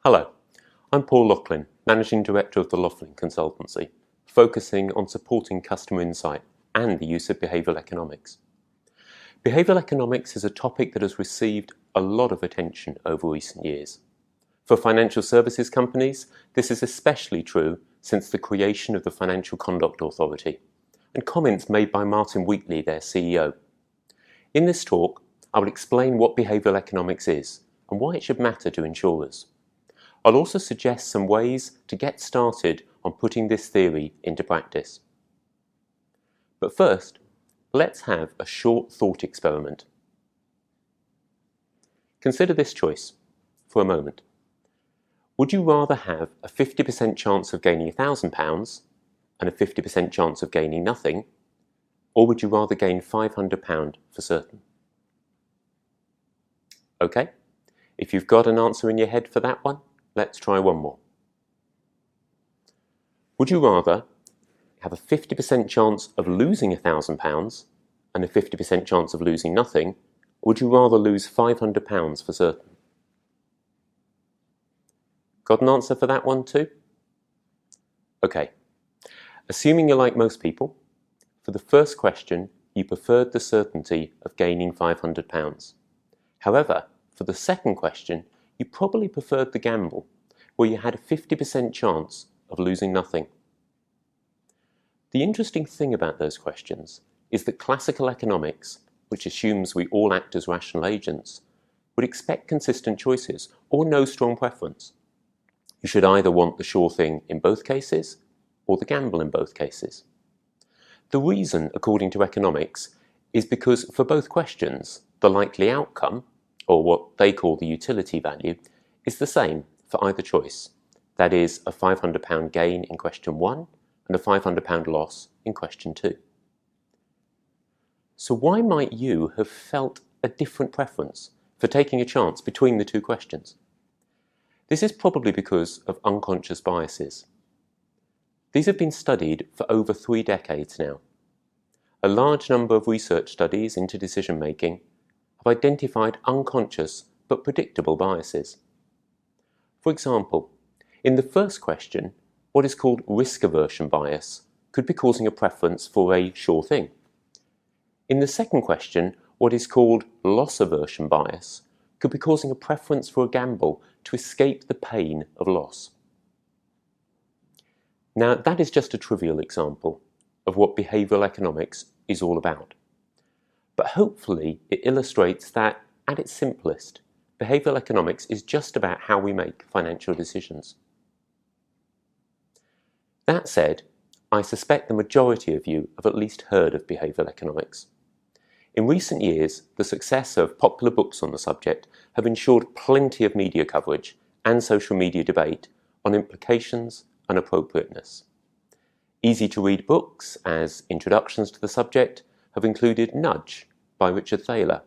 Hello, I'm Paul Laughlin, Managing Director of the Laughlin Consultancy, focusing on supporting customer insight and the use of behavioural economics. Behavioural economics is a topic that has received a lot of attention over recent years. For financial services companies, this is especially true since the creation of the Financial Conduct Authority, and comments made by Martin Wheatley, their CEO. In this talk, I will explain what behavioural economics is and why it should matter to insurers. I'll also suggest some ways to get started on putting this theory into practice. But first, let's have a short thought experiment. Consider this choice for a moment. Would you rather have a 50% chance of gaining £1,000 and a 50% chance of gaining nothing, or would you rather gain £500 for certain? Okay, if you've got an answer in your head for that one, let's try one more. Would you rather have a 50% chance of losing £1,000 and a 50% chance of losing nothing, or would you rather lose £500 for certain? Got an answer for that one too? Okay, assuming you're like most people, for the first question you preferred the certainty of gaining £500. However, for the second question, you probably preferred the gamble, where you had a 50% chance of losing nothing. The interesting thing about those questions is that classical economics, which assumes we all act as rational agents, would expect consistent choices or no strong preference. You should either want the sure thing in both cases or the gamble in both cases. The reason, according to economics, is because for both questions, the likely outcome, or what they call the utility value, is the same for either choice. That is, a £500 gain in question 1 and a £500 loss in question 2. So why might you have felt a different preference for taking a chance between the two questions? This is probably because of unconscious biases. These have been studied for over 3 decades now. A large number of research studies into decision making have identified unconscious but predictable biases. For example, in the first question, what is called risk aversion bias could be causing a preference for a sure thing. In the second question, what is called loss aversion bias could be causing a preference for a gamble to escape the pain of loss. Now, that is just a trivial example of what behavioural economics is all about. But hopefully it illustrates that, at its simplest, behavioural economics is just about how we make financial decisions. That said, I suspect the majority of you have at least heard of behavioural economics. In recent years, the success of popular books on the subject have ensured plenty of media coverage and social media debate on implications and appropriateness. Easy-to-read books, as introductions to the subject, have included Nudge by Richard Thaler.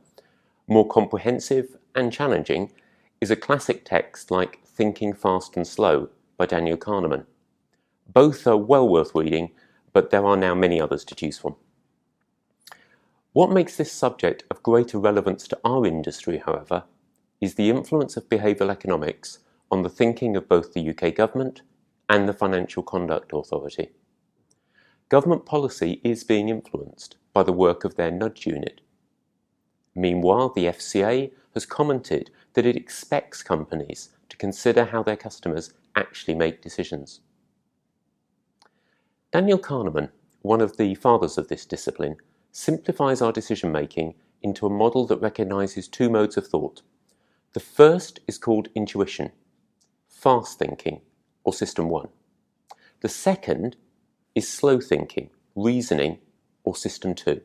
More comprehensive and challenging is a classic text like Thinking Fast and Slow by Daniel Kahneman. Both are well worth reading, but there are now many others to choose from. What makes this subject of greater relevance to our industry, however, is the influence of behavioural economics on the thinking of both the UK government and the Financial Conduct Authority. Government policy is being influenced by the work of their Nudge unit. Meanwhile, the FCA has commented that it expects companies to consider how their customers actually make decisions. Daniel Kahneman, one of the fathers of this discipline, simplifies our decision-making into a model that recognises 2 modes of thought. The first is called intuition, fast thinking, or system 1. The second is slow thinking, reasoning, or system 2.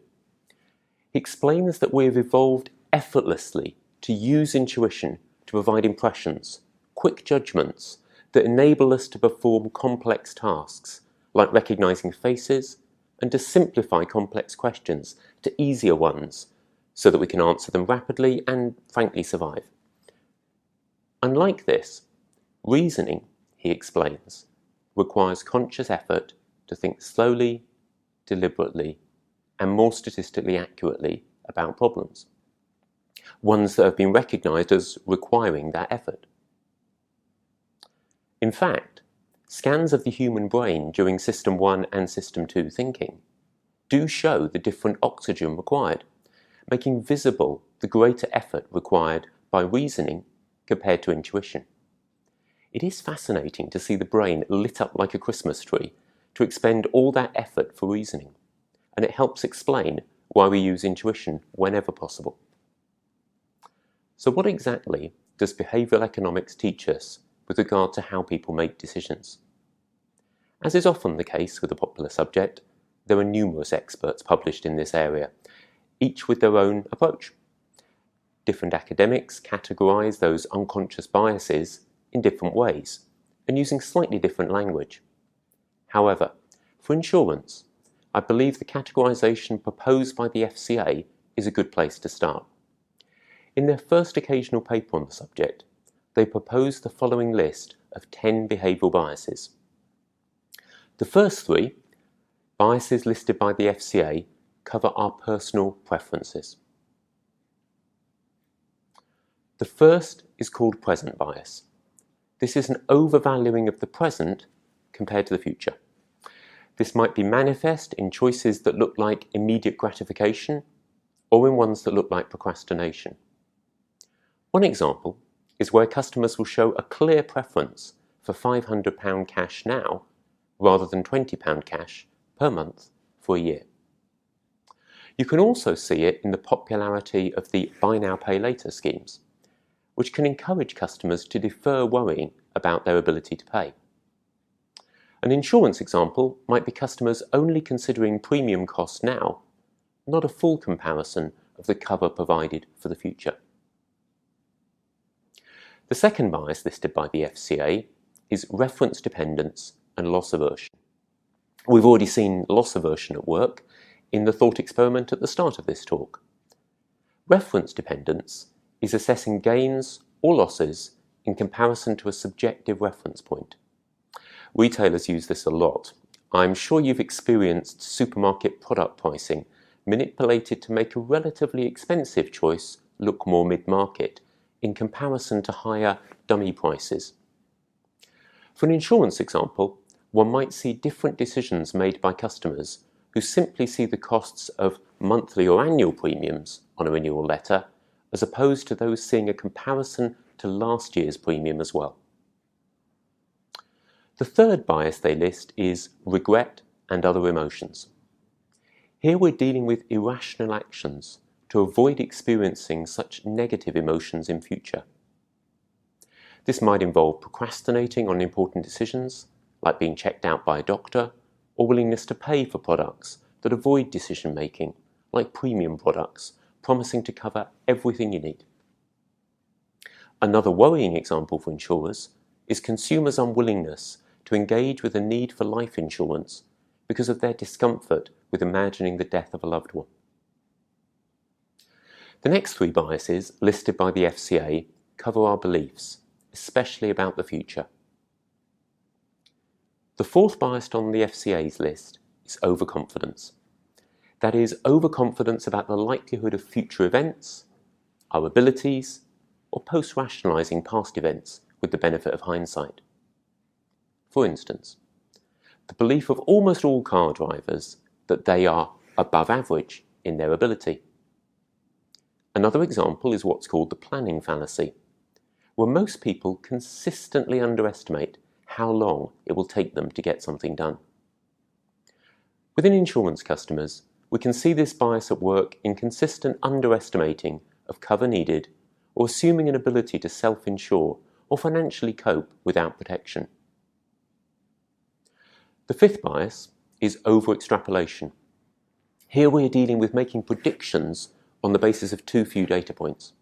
He explains that we have evolved effortlessly to use intuition to provide impressions, quick judgments that enable us to perform complex tasks, like recognising faces, and to simplify complex questions to easier ones so that we can answer them rapidly and, frankly, survive. Unlike this, reasoning, he explains, requires conscious effort to think slowly, deliberately, and more statistically accurately about problems, ones that have been recognised as requiring that effort. In fact, scans of the human brain during System 1 and System 2 thinking do show the different oxygen required, making visible the greater effort required by reasoning compared to intuition. It is fascinating to see the brain lit up like a Christmas tree to expend all that effort for reasoning, and it helps explain why we use intuition whenever possible. So what exactly does behavioural economics teach us with regard to how people make decisions? As is often the case with a popular subject, there are numerous experts published in this area, each with their own approach. Different academics categorise those unconscious biases in different ways and using slightly different language. However, for insurance, I believe the categorisation proposed by the FCA is a good place to start. In their first occasional paper on the subject, they proposed the following list of 10 behavioural biases. The first 3, biases listed by the FCA, cover our personal preferences. The first is called present bias. This is an overvaluing of the present compared to the future. This might be manifest in choices that look like immediate gratification or in ones that look like procrastination. One example is where customers will show a clear preference for £500 cash now rather than £20 cash per month for a year. You can also see it in the popularity of the buy now pay later schemes, which can encourage customers to defer worrying about their ability to pay. An insurance example might be customers only considering premium costs now, not a full comparison of the cover provided for the future. The second bias listed by the FCA is reference dependence and loss aversion. We've already seen loss aversion at work in the thought experiment at the start of this talk. Reference dependence is assessing gains or losses in comparison to a subjective reference point. Retailers use this a lot. I'm sure you've experienced supermarket product pricing manipulated to make a relatively expensive choice look more mid-market in comparison to higher dummy prices. For an insurance example, one might see different decisions made by customers who simply see the costs of monthly or annual premiums on a renewal letter, as opposed to those seeing a comparison to last year's premium as well. The third bias they list is regret and other emotions. Here we're dealing with irrational actions to avoid experiencing such negative emotions in future. This might involve procrastinating on important decisions, like being checked out by a doctor, or willingness to pay for products that avoid decision making, like premium products, promising to cover everything you need. Another worrying example for insurers is consumers' unwillingness to engage with the need for life insurance because of their discomfort with imagining the death of a loved one. The next 3 biases listed by the FCA cover our beliefs, especially about the future. The fourth bias on the FCA's list is overconfidence. That is, overconfidence about the likelihood of future events, our abilities, or post-rationalising past events with the benefit of hindsight. For instance, the belief of almost all car drivers that they are above average in their ability. Another example is what's called the planning fallacy, where most people consistently underestimate how long it will take them to get something done. Within insurance customers, we can see this bias at work in consistent underestimating of cover needed or assuming an ability to self-insure or financially cope without protection. The fifth bias is over-extrapolation. Here we are dealing with making predictions on the basis of too few data points.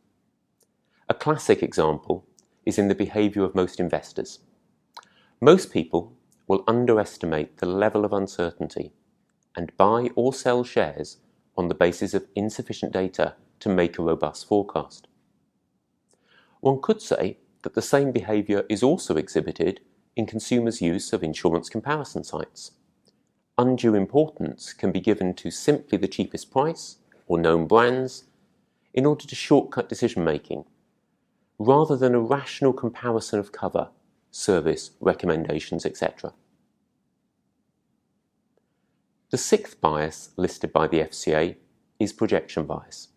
A classic example is in the behaviour of most investors. Most people will underestimate the level of uncertainty and buy or sell shares on the basis of insufficient data to make a robust forecast. One could say that the same behaviour is also exhibited in consumers' use of insurance comparison sites. Undue importance can be given to simply the cheapest price or known brands in order to shortcut decision making, rather than a rational comparison of cover service, recommendations, etc. The sixth bias listed by the FCA is projection bias.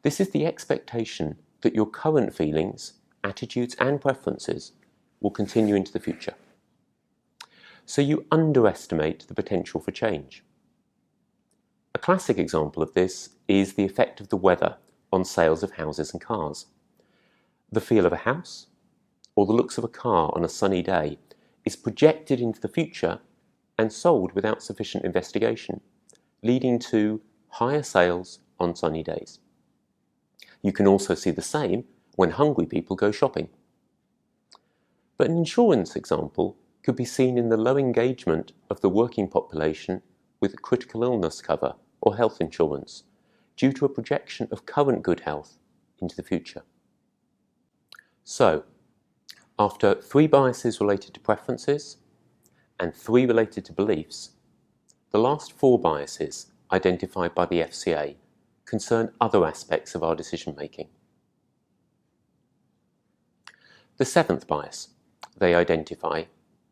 This is the expectation that your current feelings, attitudes and preferences will continue into the future. So you underestimate the potential for change. A classic example of this is the effect of the weather on sales of houses and cars. The feel of a house or the looks of a car on a sunny day is projected into the future and sold without sufficient investigation, leading to higher sales on sunny days. You can also see the same when hungry people go shopping. But an insurance example could be seen in the low engagement of the working population with critical illness cover or health insurance due to a projection of current good health into the future. So, after 3 biases related to preferences and 3 related to beliefs, the last 4 biases identified by the FCA concern other aspects of our decision making. The 7th bias they identify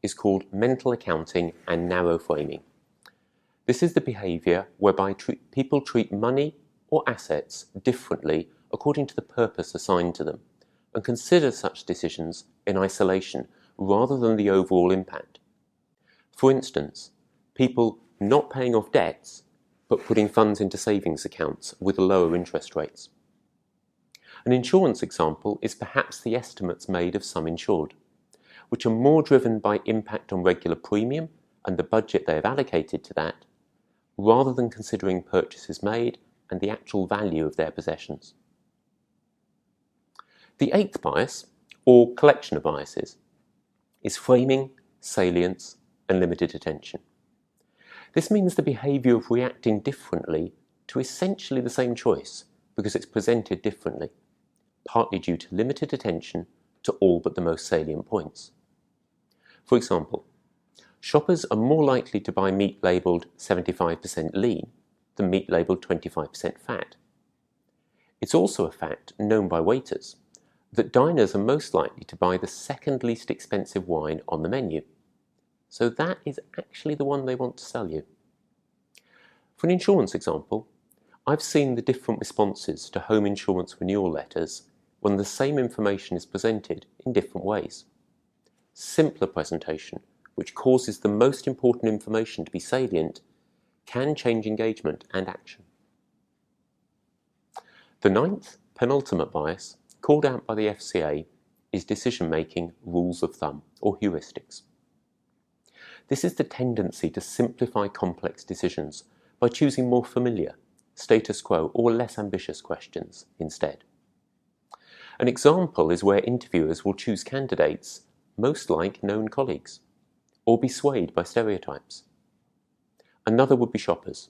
is called mental accounting and narrow framing. This is the behaviour whereby people treat money or assets differently according to the purpose assigned to them and consider such decisions in isolation rather than the overall impact. For instance, people not paying off debts but putting funds into savings accounts with lower interest rates. An insurance example is perhaps the estimates made of sum insured, which are more driven by impact on regular premium and the budget they have allocated to that, rather than considering purchases made and the actual value of their possessions. The 8th bias, or collection of biases, is framing, salience, and limited attention. This means the behaviour of reacting differently to essentially the same choice because it's presented differently, partly due to limited attention to all but the most salient points. For example, shoppers are more likely to buy meat labelled 75% lean than meat labelled 25% fat. It's also a fact known by waiters that diners are most likely to buy the second least expensive wine on the menu. So that is actually the one they want to sell you. For an insurance example, I've seen the different responses to home insurance renewal letters when the same information is presented in different ways. Simpler presentation, which causes the most important information to be salient, can change engagement and action. The 9th, penultimate bias, called out by the FCA, is decision-making rules of thumb, or heuristics. This is the tendency to simplify complex decisions by choosing more familiar, status quo, or less ambitious questions instead. An example is where interviewers will choose candidates most like known colleagues, or be swayed by stereotypes. Another would be shoppers,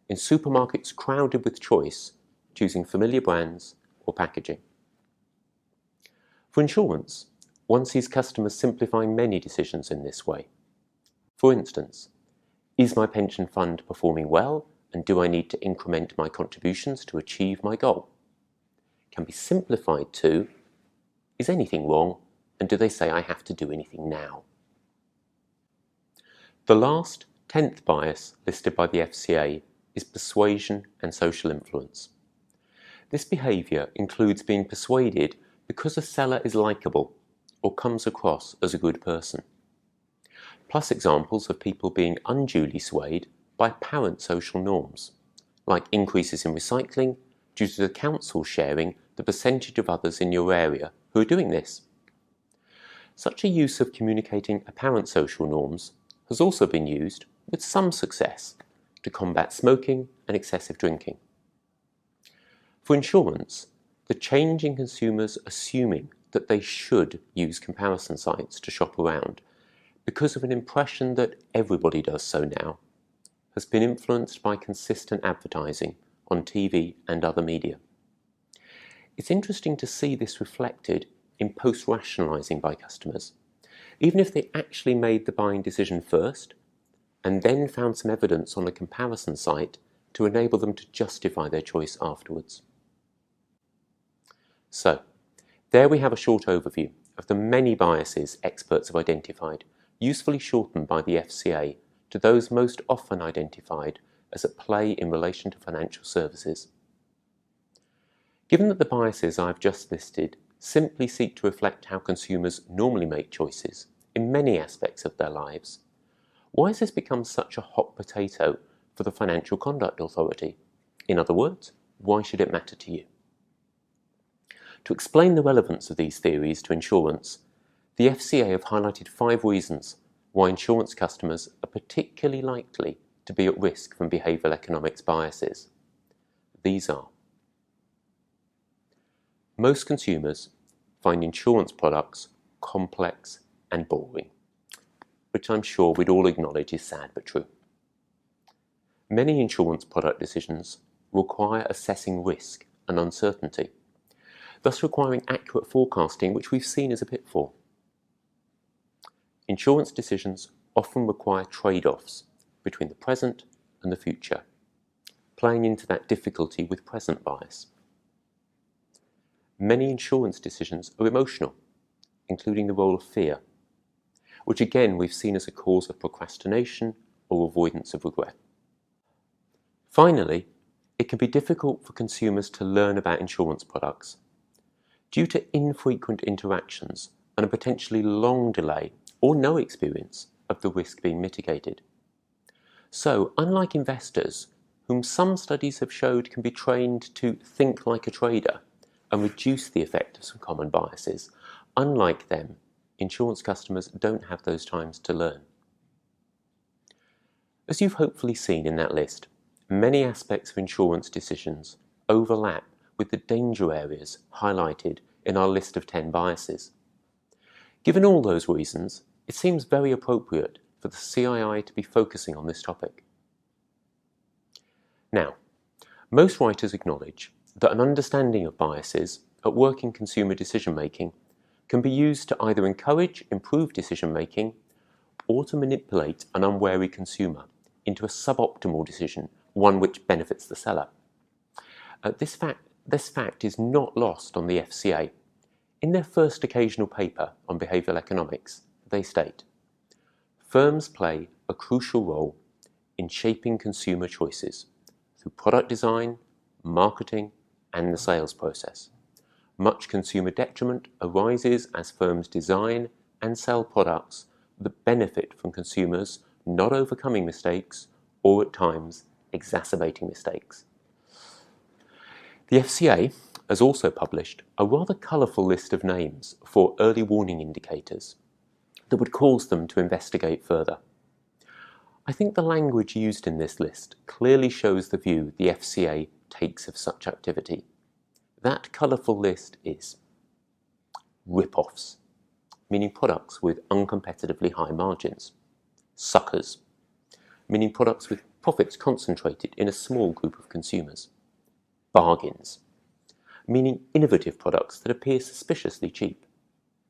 in supermarkets crowded with choice, choosing familiar brands or packaging. For insurance, one sees customers simplifying many decisions in this way. For instance, is my pension fund performing well, and do I need to increment my contributions to achieve my goal? Can be simplified to, is anything wrong, and do they say I have to do anything now? The last, 10th bias listed by the FCA is persuasion and social influence. This behaviour includes being persuaded because a seller is likeable or comes across as a good person, plus examples of people being unduly swayed by apparent social norms, like increases in recycling due to the council sharing the percentage of others in your area who are doing this. Such a use of communicating apparent social norms has also been used, with some success, to combat smoking and excessive drinking. For insurance, the change in consumers assuming that they should use comparison sites to shop around because of an impression that everybody does so now has been influenced by consistent advertising on TV and other media. It's interesting to see this reflected in post-rationalising by customers, even if they actually made the buying decision first and then found some evidence on a comparison site to enable them to justify their choice afterwards. So, there we have a short overview of the many biases experts have identified, usefully shortened by the FCA to those most often identified as at play in relation to financial services. Given that the biases I've just listed simply seek to reflect how consumers normally make choices in many aspects of their lives, why has this become such a hot potato for the Financial Conduct Authority? In other words, why should it matter to you? To explain the relevance of these theories to insurance, the FCA have highlighted 5 reasons why insurance customers are particularly likely to be at risk from behavioural economics biases. These are: most consumers find insurance products complex and boring, which I'm sure we'd all acknowledge is sad but true. Many insurance product decisions require assessing risk and uncertainty, thus requiring accurate forecasting, which we've seen as a pitfall. Insurance decisions often require trade-offs between the present and the future, playing into that difficulty with present bias. Many insurance decisions are emotional, including the role of fear, which again we've seen as a cause of procrastination or avoidance of regret. Finally, it can be difficult for consumers to learn about insurance products due to infrequent interactions and a potentially long delay or no experience of the risk being mitigated. So, unlike investors, whom some studies have showed can be trained to think like a trader and reduce the effect of some common biases, unlike them, insurance customers don't have those times to learn. As you've hopefully seen in that list, many aspects of insurance decisions overlap with the danger areas highlighted in our list of 10 biases. Given all those reasons, it seems very appropriate for the CII to be focusing on this topic. Now, most writers acknowledge that an understanding of biases at work in consumer decision-making can be used to either encourage improved decision-making or to manipulate an unwary consumer into a suboptimal decision, one which benefits the seller. This fact is not lost on the FCA. In their first occasional paper on behavioural economics, they state, "Firms play a crucial role in shaping consumer choices through product design, marketing, and the sales process. Much consumer detriment arises as firms design and sell products that benefit from consumers not overcoming mistakes or at times exacerbating mistakes." The FCA has also published a rather colourful list of names for early warning indicators that would cause them to investigate further. I think the language used in this list clearly shows the view the FCA takes of such activity. That colourful list is rip-offs, meaning products with uncompetitively high margins; suckers, meaning products with profits concentrated in a small group of consumers; bargains, meaning innovative products that appear suspiciously cheap;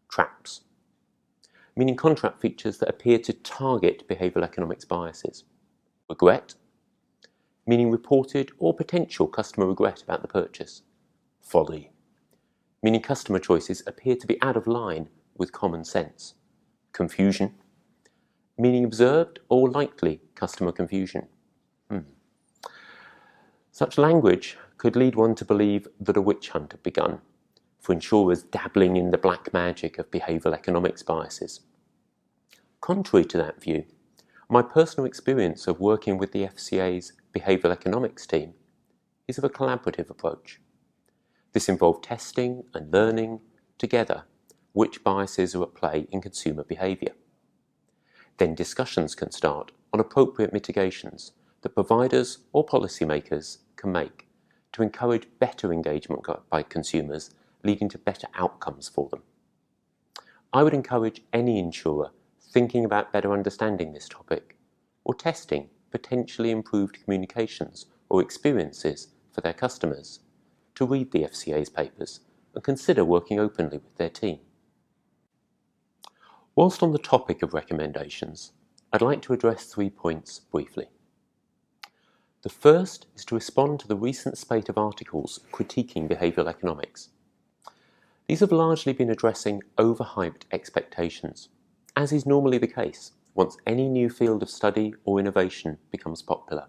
traps, meaning contract features that appear to target behavioural economics biases; regret, meaning reported or potential customer regret about the purchase; folly, meaning customer choices appear to be out of line with common sense; confusion, meaning observed or likely customer confusion. Such language could lead one to believe that a witch hunt had begun for insurers dabbling in the black magic of behavioural economics biases. Contrary to that view, my personal experience of working with the FCA's behavioural economics team is of a collaborative approach. This involved testing and learning together which biases are at play in consumer behaviour. Then discussions can start on appropriate mitigations that providers or policymakers can make to encourage better engagement by consumers, leading to better outcomes for them. I would encourage any insurer thinking about better understanding this topic or testing potentially improved communications or experiences for their customers to read the FCA's papers and consider working openly with their team. Whilst on the topic of recommendations, I'd like to address 3 points briefly. The first is to respond to the recent spate of articles critiquing behavioural economics. These have largely been addressing overhyped expectations, as is normally the case once any new field of study or innovation becomes popular.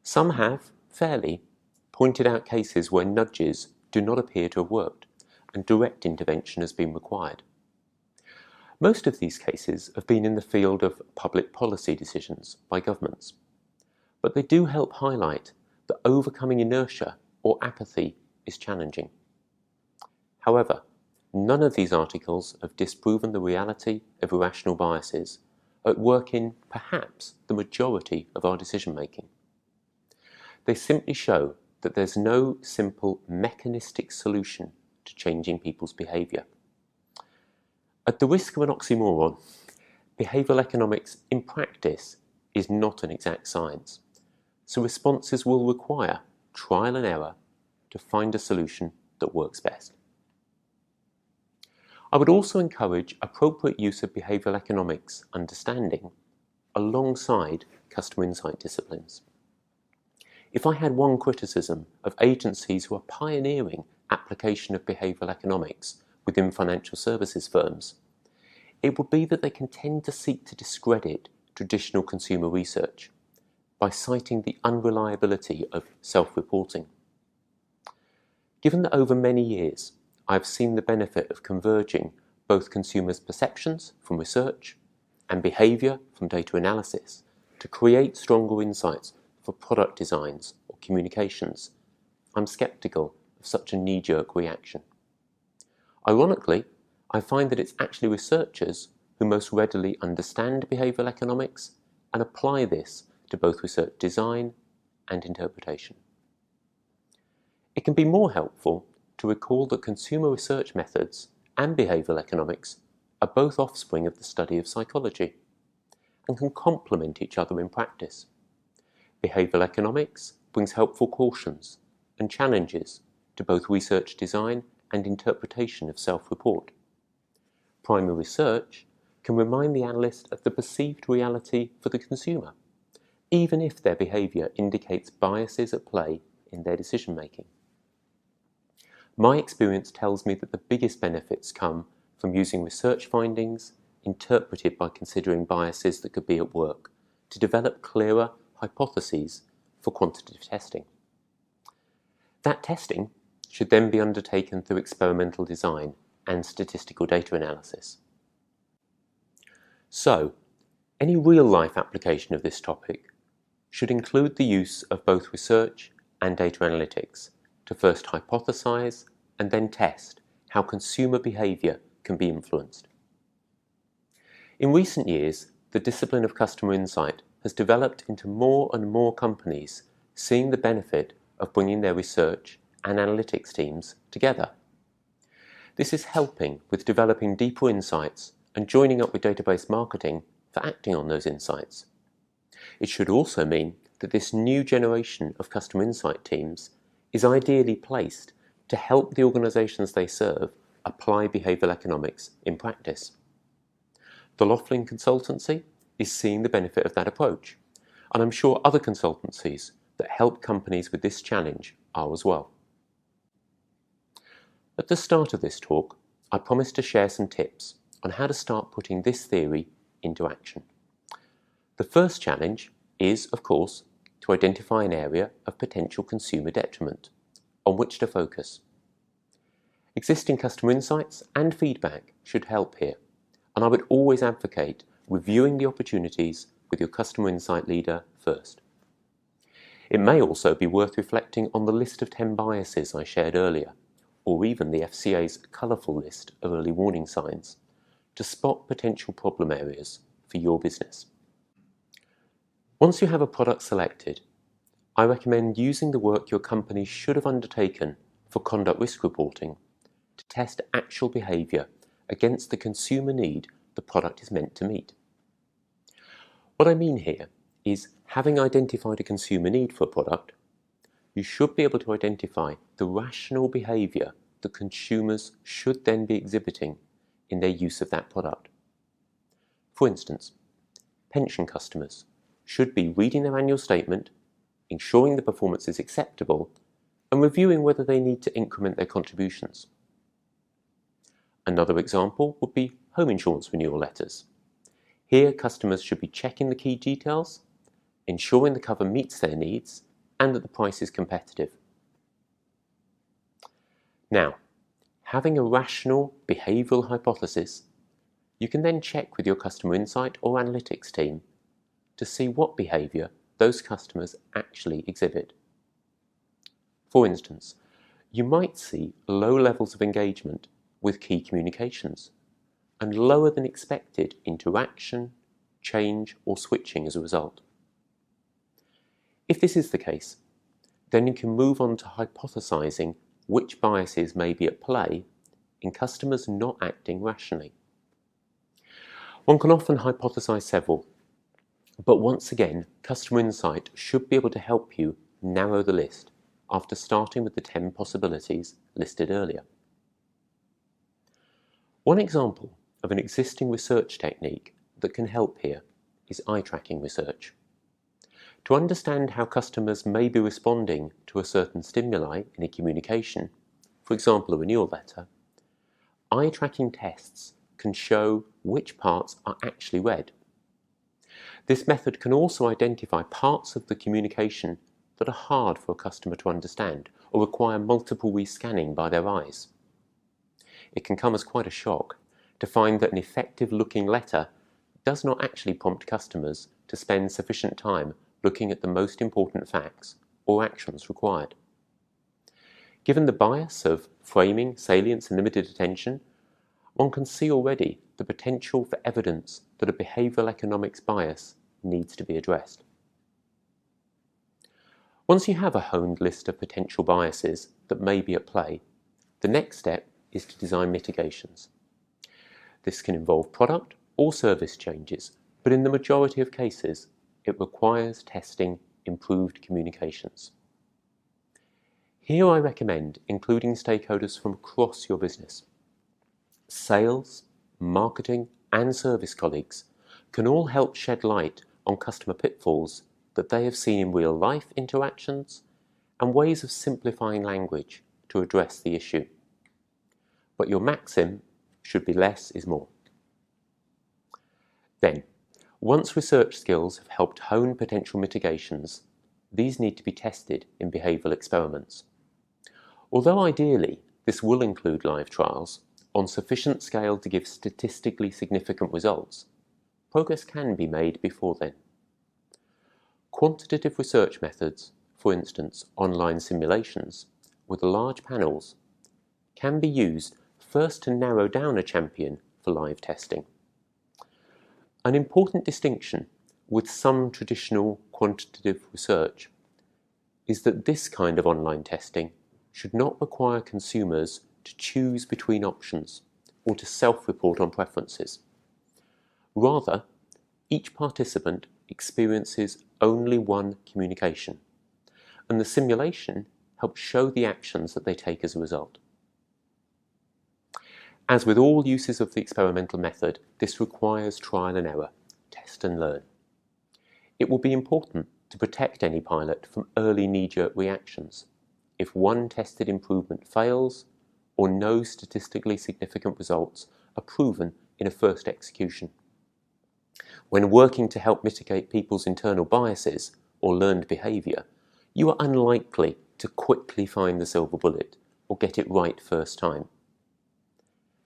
Some have, fairly, pointed out cases where nudges do not appear to have worked and direct intervention has been required. Most of these cases have been in the field of public policy decisions by governments, but they do help highlight that overcoming inertia or apathy is challenging. However, none of these articles have disproven the reality of irrational biases at work in perhaps the majority of our decision making. They simply show that there's no simple mechanistic solution to changing people's behaviour. At the risk of an oxymoron, behavioural economics in practice is not an exact science, so responses will require trial and error to find a solution that works best. I would also encourage appropriate use of behavioural economics understanding alongside customer insight disciplines. If I had one criticism of agencies who are pioneering application of behavioural economics within financial services firms, it would be that they can tend to seek to discredit traditional consumer research by citing the unreliability of self-reporting. Given that over many years I have seen the benefit of converging both consumers' perceptions from research and behaviour from data analysis to create stronger insights for product designs or communications, I'm sceptical of such a knee-jerk reaction. Ironically, I find that it's actually researchers who most readily understand behavioural economics and apply this to both research design and interpretation. It can be more helpful to recall that consumer research methods and behavioural economics are both offspring of the study of psychology and can complement each other in practice. Behavioural economics brings helpful cautions and challenges to both research design and interpretation of self-report. Primary research can remind the analyst of the perceived reality for the consumer, even if their behaviour indicates biases at play in their decision-making. My experience tells me that the biggest benefits come from using research findings interpreted by considering biases that could be at work to develop clearer hypotheses for quantitative testing. That testing should then be undertaken through experimental design and statistical data analysis. So, any real-life application of this topic should include the use of both research and data analytics to first hypothesize and then test how consumer behaviour can be influenced. In recent years, the discipline of customer insight has developed into more and more companies seeing the benefit of bringing their research and analytics teams together. This is helping with developing deeper insights and joining up with database marketing for acting on those insights. It should also mean that this new generation of customer insight teams is ideally placed to help the organisations they serve apply behavioural economics in practice. The Laughlin consultancy is seeing the benefit of that approach, and I'm sure other consultancies that help companies with this challenge are as well. At the start of this talk, I promised to share some tips on how to start putting this theory into action. The first challenge is, of course, to identify an area of potential consumer detriment on which to focus. Existing customer insights and feedback should help here, and I would always advocate reviewing the opportunities with your customer insight leader first. It may also be worth reflecting on the list of 10 biases I shared earlier, or even the FCA's colourful list of early warning signs, to spot potential problem areas for your business. Once you have a product selected, I recommend using the work your company should have undertaken for conduct risk reporting to test actual behaviour against the consumer need the product is meant to meet. What I mean here is, having identified a consumer need for a product, you should be able to identify the rational behaviour that consumers should then be exhibiting in their use of that product. For instance, pension customers should be reading their annual statement, ensuring the performance is acceptable, and reviewing whether they need to increment their contributions. Another example would be home insurance renewal letters. Here, customers should be checking the key details, ensuring the cover meets their needs, and that the price is competitive. Now, having a rational behavioural hypothesis, you can then check with your customer insight or analytics team to see what behaviour those customers actually exhibit. For instance, you might see low levels of engagement with key communications and lower than expected interaction, change, or switching as a result. If this is the case, then you can move on to hypothesizing which biases may be at play in customers not acting rationally. One can often hypothesize several, but once again, customer insight should be able to help you narrow the list after starting with the 10 possibilities listed earlier. One example of an existing research technique that can help here is eye tracking research. To understand how customers may be responding to a certain stimuli in a communication, for example a renewal letter, eye tracking tests can show which parts are actually read. This method can also identify parts of the communication that are hard for a customer to understand or require multiple rescanning by their eyes. It can come as quite a shock to find that an effective-looking letter does not actually prompt customers to spend sufficient time looking at the most important facts or actions required. Given the bias of framing, salience, and limited attention, one can see already the potential for evidence that a behavioural economics bias needs to be addressed. Once you have a honed list of potential biases that may be at play, the next step is to design mitigations. This can involve product or service changes, but in the majority of cases, it requires testing improved communications. Here I recommend including stakeholders from across your business. Sales, marketing, and service colleagues can all help shed light on customer pitfalls that they have seen in real-life interactions and ways of simplifying language to address the issue. But your maxim should be less is more. Then, once research skills have helped hone potential mitigations, these need to be tested in behavioural experiments. Although ideally this will include live trials on sufficient scale to give statistically significant results, progress can be made before then. Quantitative research methods, for instance online simulations with large panels, can be used first to narrow down a champion for live testing. An important distinction with some traditional quantitative research is that this kind of online testing should not require consumers to choose between options or to self-report on preferences. Rather, each participant experiences only one communication, and the simulation helps show the actions that they take as a result. As with all uses of the experimental method, this requires trial and error, test and learn. It will be important to protect any pilot from early knee-jerk reactions if one tested improvement fails or no statistically significant results are proven in a first execution. When working to help mitigate people's internal biases or learned behaviour, you are unlikely to quickly find the silver bullet or get it right first time.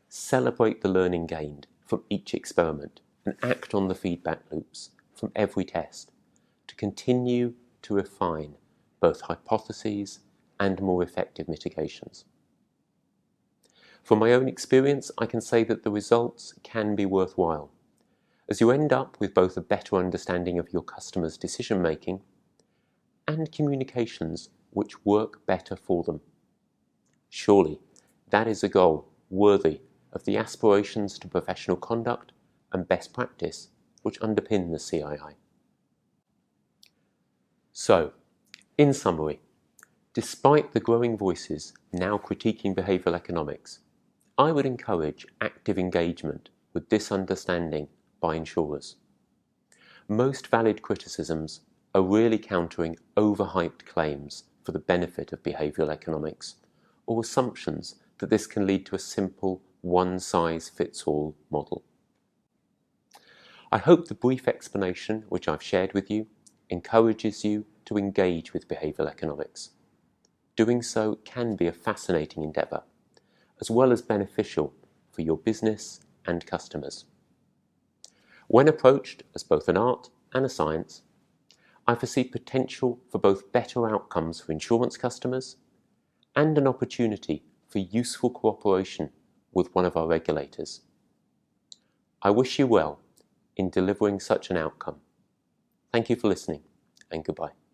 Celebrate the learning gained from each experiment and act on the feedback loops from every test to continue to refine both hypotheses and more effective mitigations. From my own experience, I can say that the results can be worthwhile, as you end up with both a better understanding of your customers' decision-making and communications which work better for them. Surely, that is a goal worthy of the aspirations to professional conduct and best practice which underpin the CII. So, in summary, despite the growing voices now critiquing behavioural economics, I would encourage active engagement with this understanding by insurers. Most valid criticisms are really countering overhyped claims for the benefit of behavioural economics, or assumptions that this can lead to a simple one-size-fits-all model. I hope the brief explanation which I've shared with you encourages you to engage with behavioural economics. Doing so can be a fascinating endeavour, as well as beneficial for your business and customers. When approached as both an art and a science, I foresee potential for both better outcomes for insurance customers and an opportunity for useful cooperation with one of our regulators. I wish you well in delivering such an outcome. Thank you for listening, and goodbye.